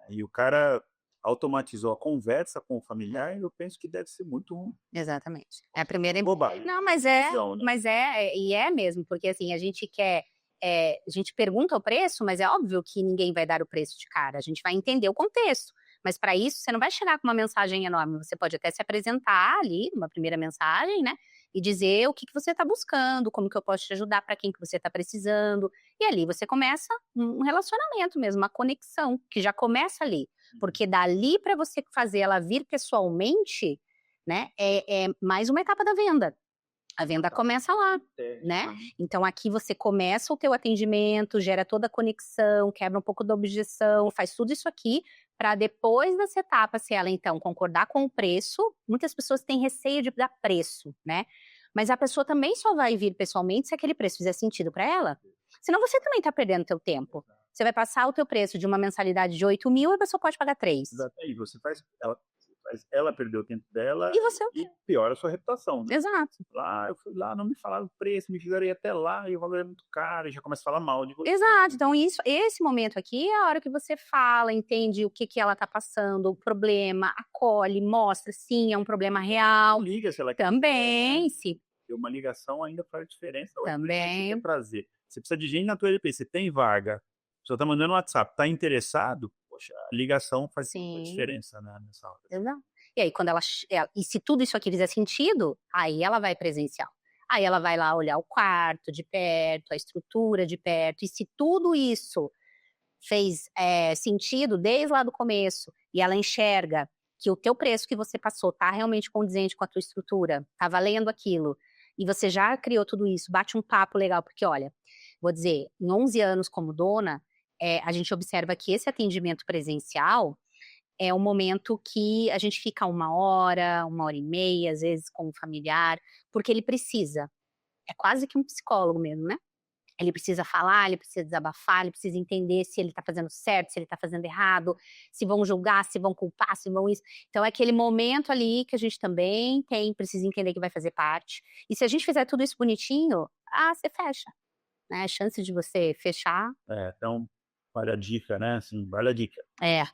E o cara automatizou a conversa com o familiar, eu penso que deve ser muito ruim. Exatamente. É a primeira... Bobagem. Não, mas é mesmo, porque assim, a gente quer... a gente pergunta o preço, mas é óbvio que ninguém vai dar o preço de cara, a gente vai entender o contexto. Mas para isso, você não vai chegar com uma mensagem enorme, você pode até se apresentar ali, numa primeira mensagem, né? e dizer o que você está buscando, como que eu posso te ajudar, para quem que você está precisando. E ali você começa um relacionamento mesmo, uma conexão, que já começa ali. Porque dali para você fazer ela vir pessoalmente, né, é mais uma etapa da venda. A venda começa lá, né? Então aqui você começa o teu atendimento, gera toda a conexão, quebra um pouco da objeção, faz tudo isso aqui para depois dessa etapa, se ela então concordar com o preço, muitas pessoas têm receio de dar preço, né? Mas a pessoa também só vai vir pessoalmente se aquele preço fizer sentido para ela. Senão você também está perdendo teu tempo. Você vai passar o teu preço de uma mensalidade de 8.000 e a pessoa pode pagar 3. E você faz ela perder o tempo dela E piora a sua reputação, né? Exato. Eu fui lá, não me falaram o preço, me fizeram ir até lá e o valor é muito caro, e já começa a falar mal de você. Exato, então esse momento aqui é a hora que você fala, entende o que ela tá passando, o problema, acolhe, mostra, sim, é um problema real. Não liga se ela Também, se uma ligação ainda faz diferença. Também. É prazer. Você precisa de gente na tua LP, você tem vaga, a pessoa tá mandando um WhatsApp, tá interessado, poxa, a ligação faz diferença, né, nessa hora. Exato. E aí quando e se tudo isso aqui fizer sentido, aí ela vai presencial. Aí ela vai lá olhar o quarto de perto, a estrutura de perto, e se tudo isso fez sentido desde lá do começo, e ela enxerga que o teu preço que você passou tá realmente condizente com a tua estrutura, tá valendo aquilo, e você já criou tudo isso, bate um papo legal, porque olha, vou dizer, em 11 anos como dona, a gente observa que esse atendimento presencial é um momento que a gente fica 1 hora e meia, às vezes com o familiar, porque ele precisa. É quase que um psicólogo mesmo, né? Ele precisa falar, ele precisa desabafar, ele precisa entender se ele tá fazendo certo, se ele tá fazendo errado, se vão julgar, se vão culpar, se vão isso. Então é aquele momento ali que a gente também precisa entender que vai fazer parte. E se a gente fizer tudo isso bonitinho, você fecha, né? A chance de você fechar. Então, vale a dica, né? Assim, vale a dica.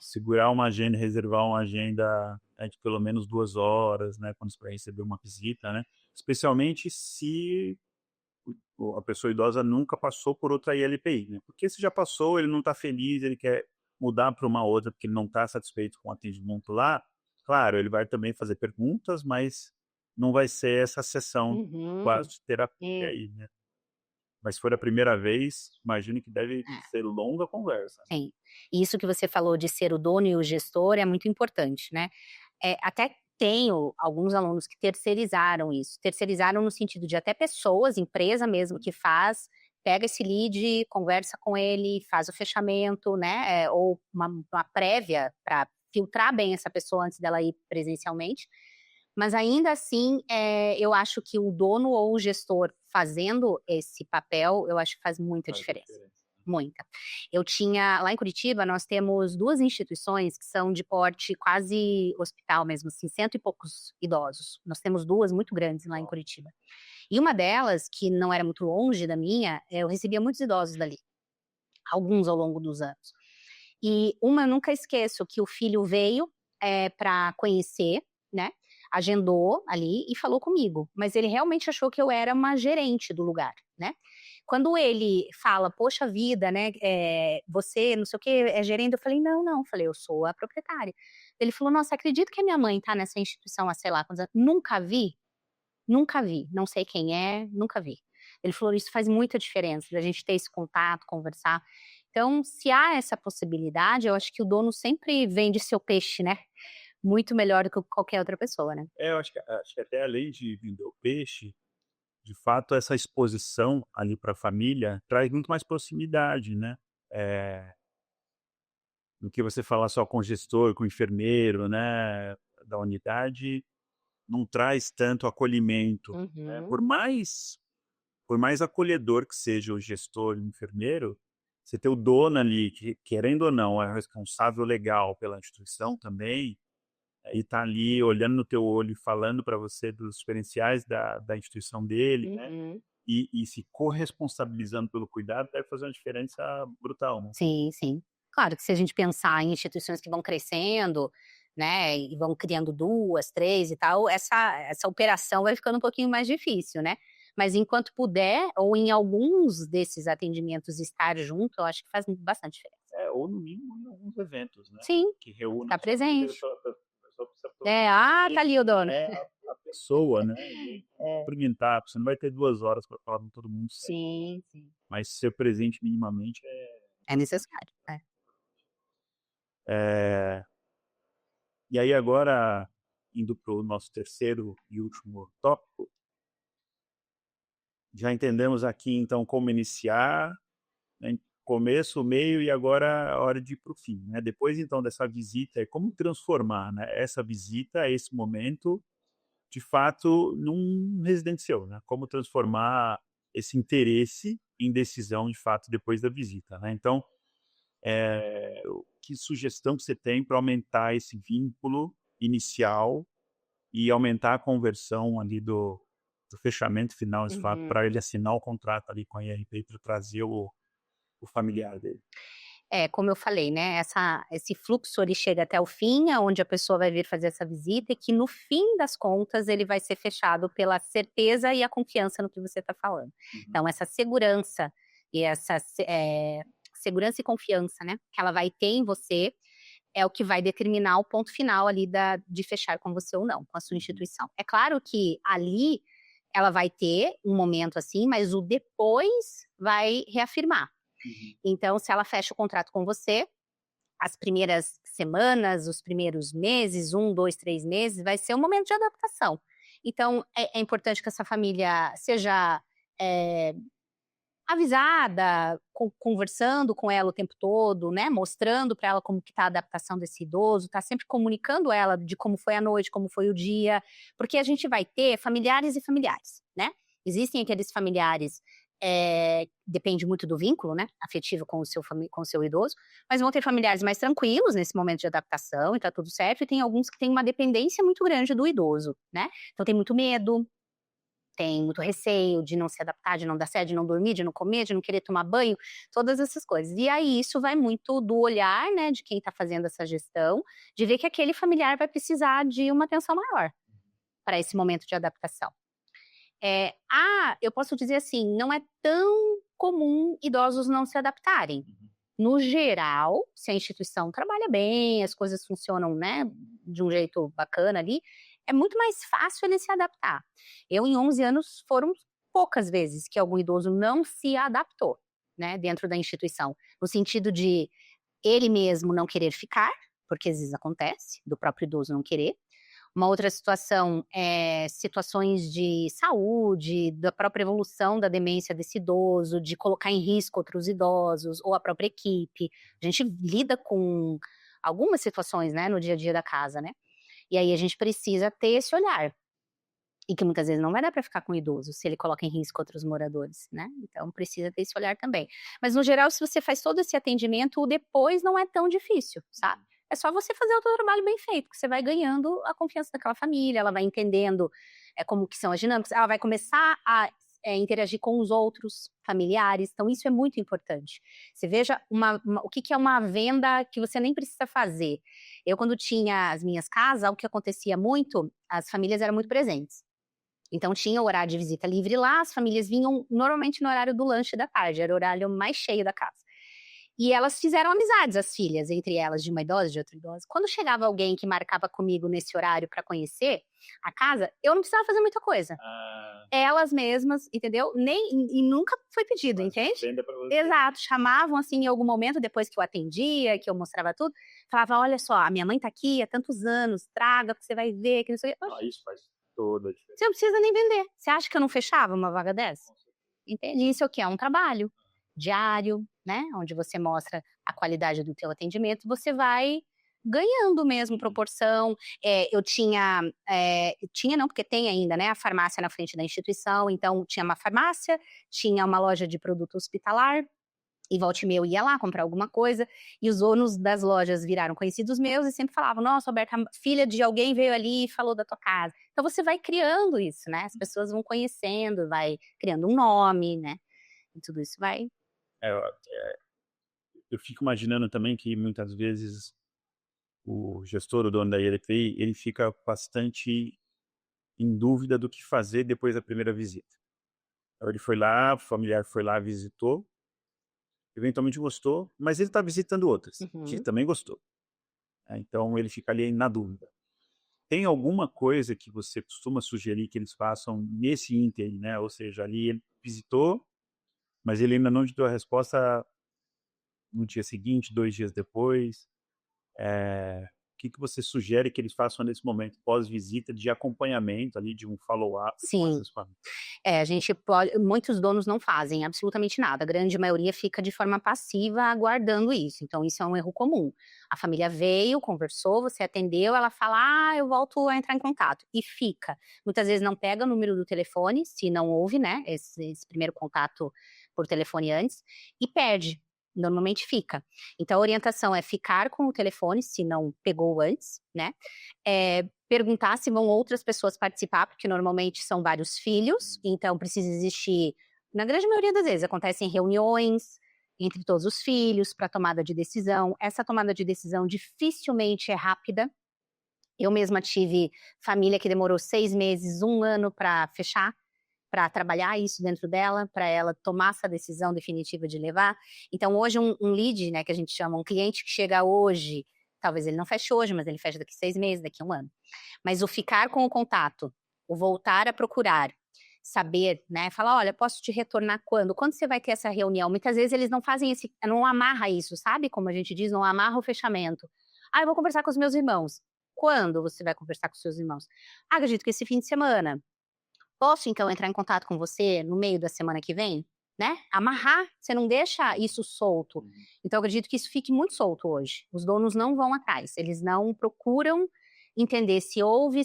Segurar uma agenda, reservar uma agenda de pelo menos 2 horas, né? Quando você vai receber uma visita, né? Especialmente se a pessoa idosa nunca passou por outra ILPI, né? Porque se já passou, ele não está feliz, ele quer mudar para uma outra porque ele não está satisfeito com o atendimento lá, claro, ele vai também fazer perguntas, mas não vai ser essa sessão quase de terapia aí, né? Mas se for a primeira vez, imagino que deve ser longa a conversa. Sim. E isso que você falou de ser o dono e o gestor é muito importante, né? Até tenho alguns alunos que terceirizaram isso. Terceirizaram no sentido de até pessoas, empresa mesmo que faz, pega esse lead, conversa com ele, faz o fechamento, né? Ou uma prévia para filtrar bem essa pessoa antes dela ir presencialmente. Mas ainda assim, eu acho que o dono ou o gestor fazendo esse papel, eu acho que faz muita diferença. Muita. Lá em Curitiba, nós temos 2 instituições que são de porte quase hospital mesmo, assim, 100 e poucos idosos. Nós temos 2 muito grandes lá em Curitiba. E uma delas, que não era muito longe da minha, eu recebia muitos idosos dali. Alguns ao longo dos anos. E uma eu nunca esqueço, que o filho veio para conhecer, né? Agendou ali e falou comigo, mas ele realmente achou que eu era uma gerente do lugar, né? Quando ele fala, poxa vida, né, você, não sei o que, é gerente, eu falei, não, falei, eu sou a proprietária. Ele falou, nossa, acredito que a minha mãe tá nessa instituição há, sei lá, quantos anos? Nunca vi, não sei quem é, nunca vi. Ele falou, isso faz muita diferença, da gente ter esse contato, conversar. Então, se há essa possibilidade, eu acho que o dono sempre vende seu peixe, né? Muito melhor do que qualquer outra pessoa, né? Eu acho que até além de vender o peixe, de fato, essa exposição ali para a família traz muito mais proximidade, né? Do que você falar só com o gestor, com o enfermeiro, né, da unidade, não traz tanto acolhimento, né? Por mais acolhedor que seja o gestor e o enfermeiro, você ter o dono ali, que querendo ou não, é responsável legal pela instituição também, e tá ali olhando no teu olho e falando para você dos diferenciais da instituição dele, né? E se corresponsabilizando pelo cuidado, deve fazer uma diferença brutal, né? Sim, sim. Claro que se a gente pensar em instituições que vão crescendo, né, e vão criando 2, 3 e tal, essa operação vai ficando um pouquinho mais difícil, né? Mas enquanto puder, ou em alguns desses atendimentos estar junto, eu acho que faz bastante diferença. Ou no mínimo em alguns eventos, né? Sim, Que reúnam tá presente. tá tá ali o dono. A pessoa, né? Cumprimentar, você não vai ter 2 horas para falar com todo mundo sempre, Sim, sim. mas ser presente minimamente É necessário. E aí agora, indo para o nosso terceiro e último tópico, já entendemos aqui então como iniciar, né, começo, meio e agora a hora de ir para o fim, né? Depois então dessa visita, é como transformar, né, essa visita, esse momento, de fato, num residencial, né? Como transformar esse interesse em decisão, de fato, depois da visita, né? Então, que sugestão que você tem para aumentar esse vínculo inicial e aumentar a conversão ali do fechamento final, de fato, para ele assinar o contrato ali com a IRP para trazer o familiar dele? Como eu falei, né, esse fluxo ele chega até o fim, aonde a pessoa vai vir fazer essa visita e que no fim das contas ele vai ser fechado pela certeza e a confiança no que você está falando. Então essa segurança e segurança e confiança, né, que ela vai ter em você, é o que vai determinar o ponto final ali de fechar com você ou não, com a sua instituição. É claro que ali ela vai ter um momento assim, mas o depois vai reafirmar. Então, se ela fecha o contrato com você, as primeiras semanas, os primeiros meses, 1, 2, 3 meses, vai ser um momento de adaptação. Então, é importante que essa família seja avisada, conversando com ela o tempo todo, né, mostrando para ela como que tá a adaptação desse idoso, tá sempre comunicando ela de como foi a noite, como foi o dia, porque a gente vai ter familiares e familiares, né. Existem aqueles familiares, depende muito do vínculo, né, afetivo com o seu idoso, mas vão ter familiares mais tranquilos nesse momento de adaptação e tá tudo certo, e tem alguns que têm uma dependência muito grande do idoso, né. Então tem muito medo, tem muito receio de não se adaptar, de não dar certo, de não dormir, de não comer, de não querer tomar banho, todas essas coisas. E aí isso vai muito do olhar, né, de quem está fazendo essa gestão, de ver que aquele familiar vai precisar de uma atenção maior para esse momento de adaptação. Eu posso dizer assim, não é tão comum idosos não se adaptarem. No geral, se a instituição trabalha bem, as coisas funcionam, né, de um jeito bacana ali, é muito mais fácil ele se adaptar. Eu, em 11 anos, foram poucas vezes que algum idoso não se adaptou, né, dentro da instituição. No sentido de ele mesmo não querer ficar, porque às vezes acontece, do próprio idoso não querer. Uma outra situação é situações de saúde, da própria evolução da demência desse idoso, de colocar em risco outros idosos ou a própria equipe. A gente lida com algumas situações, né, no dia a dia da casa, né. E aí a gente precisa ter esse olhar. E que muitas vezes não vai dar para ficar com o idoso, se ele coloca em risco outros moradores, né. Então precisa ter esse olhar também. Mas no geral, se você faz todo esse atendimento, o depois não é tão difícil, sabe. É só você fazer o teu trabalho bem feito, que você vai ganhando a confiança daquela família, ela vai entendendo, como que são as dinâmicas, ela vai começar a, interagir com os outros familiares, então isso é muito importante. Você veja o que que é uma venda que você nem precisa fazer. Eu quando tinha as minhas casas, o que acontecia muito, as famílias eram muito presentes. Então tinha o horário de visita livre lá, as famílias vinham normalmente no horário do lanche da tarde, era o horário mais cheio da casa. E elas fizeram amizades, as filhas, entre elas, de uma idosa e de outra idosa. Quando chegava alguém que marcava comigo nesse horário para conhecer a casa, eu não precisava fazer muita coisa. Elas mesmas, entendeu? E nunca foi pedido, entende? Venda pra você. Exato, chamavam assim em algum momento, depois que eu atendia, que eu mostrava tudo, falava: olha só, a minha mãe tá aqui há tantos anos, traga, que você vai ver, que não sei o quê. Isso faz toda a diferença. Você não precisa nem vender. Você acha que eu não fechava uma vaga dessa? Entende? Isso é o quê? É um trabalho diário, né, onde você mostra a qualidade do teu atendimento, você vai ganhando mesmo proporção. Eu tinha não, porque tem ainda, né, a farmácia na frente da instituição, então tinha uma farmácia, tinha uma loja de produto hospitalar, e volta e meia eu ia lá comprar alguma coisa, e os donos das lojas viraram conhecidos meus e sempre falavam: "Nossa, Roberta, a filha de alguém veio ali e falou da tua casa". Então você vai criando isso, né, as pessoas vão conhecendo, vai criando um nome, né, e tudo isso vai. Eu fico imaginando também que muitas vezes o gestor, o dono da ILPI, ele fica bastante em dúvida do que fazer depois da primeira visita. Então ele foi lá, o familiar foi lá, visitou, eventualmente gostou, mas ele está visitando outras, que também gostou. Então ele fica ali na dúvida. Tem alguma coisa que você costuma sugerir que eles façam nesse ínterim, né? Ou seja, ali ele visitou, mas ele ainda não te deu a resposta no dia seguinte, 2 dias depois. O que você sugere que eles façam nesse momento pós-visita de acompanhamento ali, de um follow-up com Sim. essas famílias? A gente pode, muitos donos não fazem absolutamente nada, a grande maioria fica de forma passiva aguardando isso, então isso é um erro comum. A família veio, conversou, você atendeu, ela fala: "Ah, eu volto a entrar em contato", e fica. Muitas vezes não pega o número do telefone, se não houve, né, esse primeiro contato por telefone antes, e perde, normalmente fica. Então a orientação é ficar com o telefone, se não pegou antes, né, perguntar se vão outras pessoas participar, porque normalmente são vários filhos, então precisa existir, na grande maioria das vezes, acontecem reuniões entre todos os filhos para tomada de decisão. Essa tomada de decisão dificilmente é rápida. Eu mesma tive família que demorou 6 meses, 1 ano para fechar, para trabalhar isso dentro dela, para ela tomar essa decisão definitiva de levar. Então hoje um lead, né, que a gente chama, um cliente que chega hoje, talvez ele não feche hoje, mas ele fecha daqui 6 meses, daqui a 1 ano. Mas o ficar com o contato, o voltar a procurar, saber, né, falar: "Olha, posso te retornar quando? Quando você vai ter essa reunião?". Muitas vezes eles não fazem não amarra isso, sabe, como a gente diz, não amarra o fechamento. "Ah, eu vou conversar com os meus irmãos". Quando você vai conversar com os seus irmãos? "Ah, acredito que esse fim de semana". "Posso então entrar em contato com você no meio da semana que vem?", né, amarrar, você não deixa isso solto. Então eu acredito que isso fique muito solto hoje. Os donos não vão atrás, eles não procuram entender se houve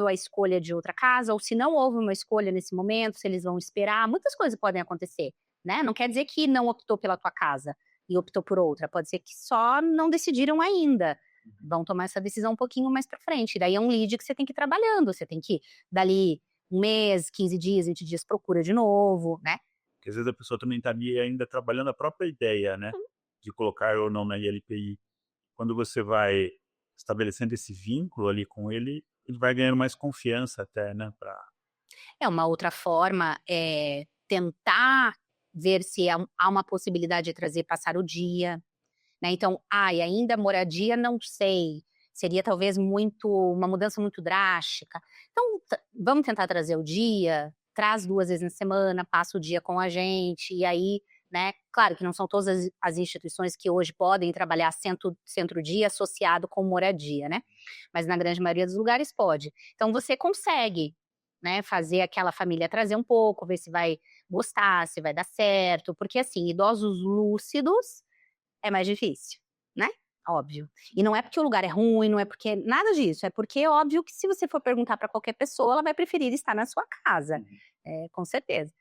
a escolha de outra casa ou se não houve uma escolha nesse momento, se eles vão esperar, muitas coisas podem acontecer, né, não quer dizer que não optou pela tua casa e optou por outra, pode ser que só não decidiram ainda, vão tomar essa decisão um pouquinho mais pra frente, daí é um lead que você tem que ir trabalhando, você tem que dali 1 mês, 15 dias, 20 dias, procura de novo, né. Porque às vezes a pessoa também está ali ainda trabalhando a própria ideia, né, de colocar ou não na ILPI. Quando você vai estabelecendo esse vínculo ali com ele, ele vai ganhando mais confiança até, né, pra Uma outra forma é tentar ver se há uma possibilidade de trazer passar o dia, né, então: "Ai, ainda moradia não sei, seria talvez muito uma mudança muito drástica". Então vamos tentar trazer o dia, traz 2 vezes na semana, passa o dia com a gente, e aí, né, claro que não são todas as instituições que hoje podem trabalhar centro-dia associado com moradia, né, mas na grande maioria dos lugares pode. Então você consegue, né, fazer aquela família trazer um pouco, ver se vai gostar, se vai dar certo, porque assim, idosos lúcidos é mais difícil, né, óbvio. E não é porque o lugar é ruim, não é porque nada disso, é porque é óbvio que se você for perguntar para qualquer pessoa, ela vai preferir estar na sua casa, com certeza.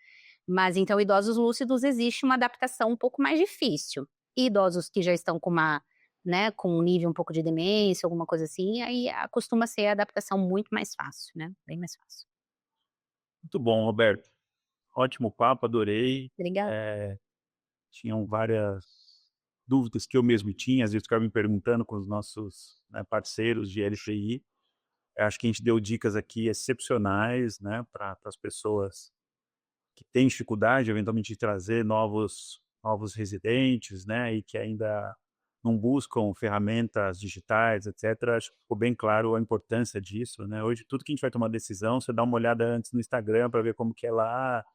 Mas então idosos lúcidos existe uma adaptação um pouco mais difícil. E idosos que já estão com uma, né, com um nível um pouco de demência, alguma coisa assim, aí costuma ser a adaptação muito mais fácil, né, bem mais fácil. Muito bom, Roberto. Ótimo papo, adorei. Obrigada. Tinham várias dúvidas que eu mesmo tinha, às vezes ficava me perguntando com os nossos, né, parceiros de LPI. Eu acho que a gente deu dicas aqui excepcionais, né, para as pessoas que têm dificuldade, eventualmente, de trazer novos residentes, né, e que ainda não buscam ferramentas digitais, etcétera. Acho que ficou bem claro a importância disso, né. Hoje tudo que a gente vai tomar decisão, você dá uma olhada antes no Instagram para ver como que é lá,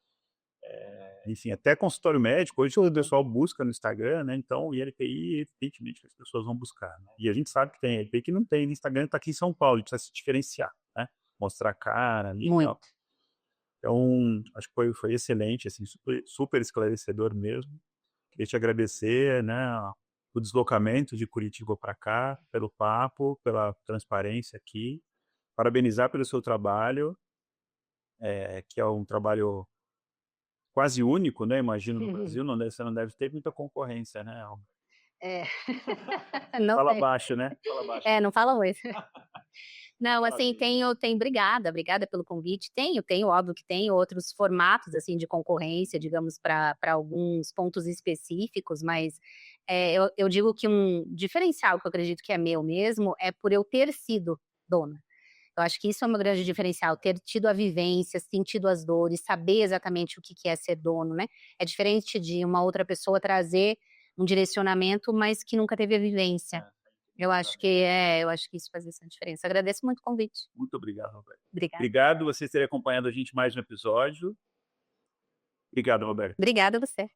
enfim, até consultório médico, hoje o pessoal busca no Instagram, né, então o ILPI, evidentemente que as pessoas vão buscar, né. E a gente sabe que tem ILPI que não tem no Instagram, está aqui em São Paulo, a gente precisa se diferenciar, né, mostrar a cara ali e tal. Muito. Então, acho que foi excelente, assim, super esclarecedor mesmo. Queria te agradecer, né, o deslocamento de Curitiba para cá, pelo papo, pela transparência aqui. Parabenizar pelo seu trabalho, que é um trabalho quase único, né, imagino, no Brasil, você não deve ter muita concorrência, né, Alba? É. Não Fala tem. baixo, né? Fala baixo. Não fala muito. Não, assim, Maravilha. obrigada pelo convite. Tenho, óbvio que tenho outros formatos, assim, de concorrência, digamos, para alguns pontos específicos, mas, eu digo que um diferencial que eu acredito que é meu mesmo, é por eu ter sido dona. Eu acho que isso é o meu grande diferencial, ter tido a vivência, sentido as dores, saber exatamente o que que é ser dono, né. É diferente de uma outra pessoa trazer um direcionamento, mas que nunca teve a vivência. Eu acho que isso faz bastante diferença. Agradeço muito o convite. Muito obrigado, Roberto. Obrigada. Obrigado você ter acompanhado a gente mais um episódio. Obrigado, Roberto. Obrigada a você.